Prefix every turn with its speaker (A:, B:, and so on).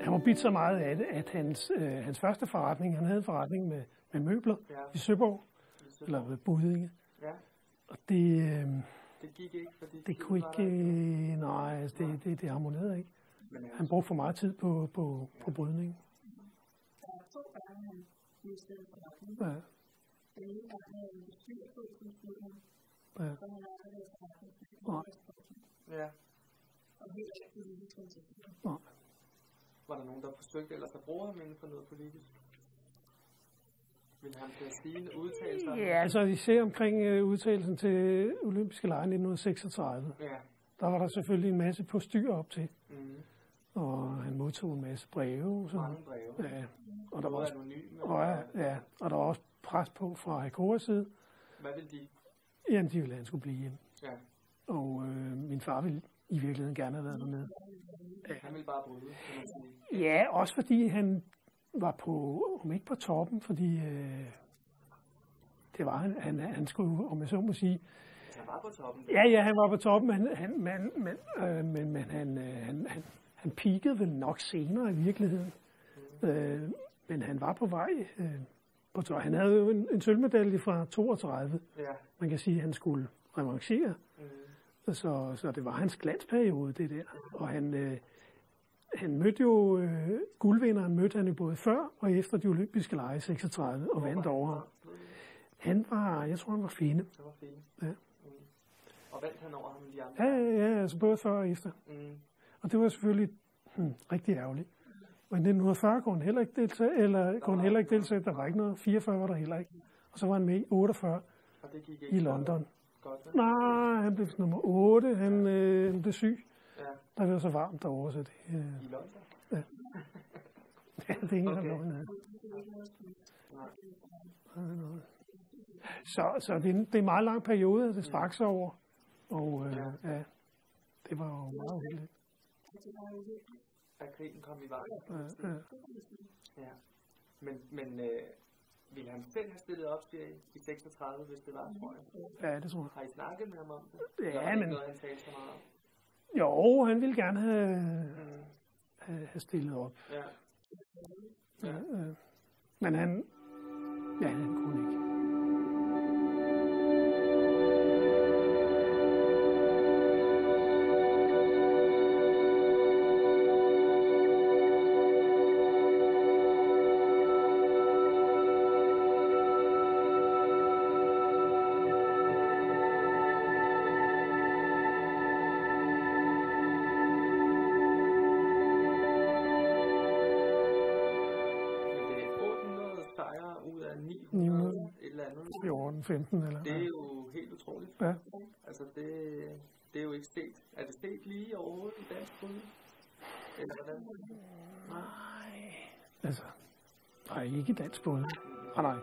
A: Han var bidt så meget af det, at hans første forretning, han havde en forretning med møbler i Søborg, eller ved Buddinge.
B: Ja.
A: Og det
B: gik ikke, fordi
A: det kunne ikke, nej, altså det harmonerede ikke. Han brugte for meget tid på brydning. Ja. Ja.
B: Ja. Var der nogen, der forsøgte ellers at bruge ham inden for noget politisk? Vil han til at sige udtalelser?
A: Ja, altså især omkring udtalelsen til olympiske lege 1936.
B: Ja.
A: Der var der selvfølgelig en masse postyr op til.
B: Mm.
A: Og han modtog en masse breve.
B: Mange breve.
A: Ja. Og der var også, og der var også pres på fra Hakoras side.
B: Hvad ville de?
A: Jamen, de ville have, han skulle blive hjemme.
B: Ja.
A: Og min far ville i virkeligheden gerne have været dernede.
B: Han ville bare bryde, kan man sige.
A: Ja, også fordi han var på, om ikke på toppen, fordi det var han skulle, om jeg så må sige.
B: Han var på toppen?
A: Ja, han var på toppen, men han peakede vel nok senere i virkeligheden. Men han var på vej på toppen. Han havde jo en sølvmedalje fra 32.
B: Ja.
A: Man kan sige, at han skulle revancere. Så det var hans glansperiode, det der. Og han mødte jo guldvinderen, mødte han jo både før og efter de olympiske lege i 36 og vandt over ham. Jeg tror han var fine.
B: Han var fine.
A: Ja.
B: Og vandt han over ham de andre?
A: Ja, altså både før og efter. Og det var selvfølgelig rigtig ærgerligt. Og i 1940 kunne han heller ikke deltage, der var ikke noget. 44 var der heller ikke. Og så var han med i 48
B: og det gik
A: i London.
B: Godt,
A: nej, han blev nummer 8, han blev syg.
B: Ja.
A: Der var så varmt derovre, så det...
B: I London?
A: Ja. Ja, det er ingen okay. Så det er en meget lang periode, det straks over. Og ja, det var jo meget heldigt.
B: At krigen kom i vejen. Ja. Men ville han selv have stillet op i 36, hvis det var, tror jeg?
A: Ja, det tror jeg.
B: Har I snakket med ham om det?
A: Ja, men...
B: Noget, han talte så meget om?
A: Jo, han ville gerne have stillet op.
B: Ja.
A: Men han kunne ikke.
B: Et eller andet.
A: 14, 15 eller
B: det er jo helt utroligt.
A: Ja.
B: Altså det er jo ikke sket. Er det sket lige overhovedet i dansk fodbold? Eller hvordan?
A: Nej. Altså, nej, ikke i dansk fodbold. Nej.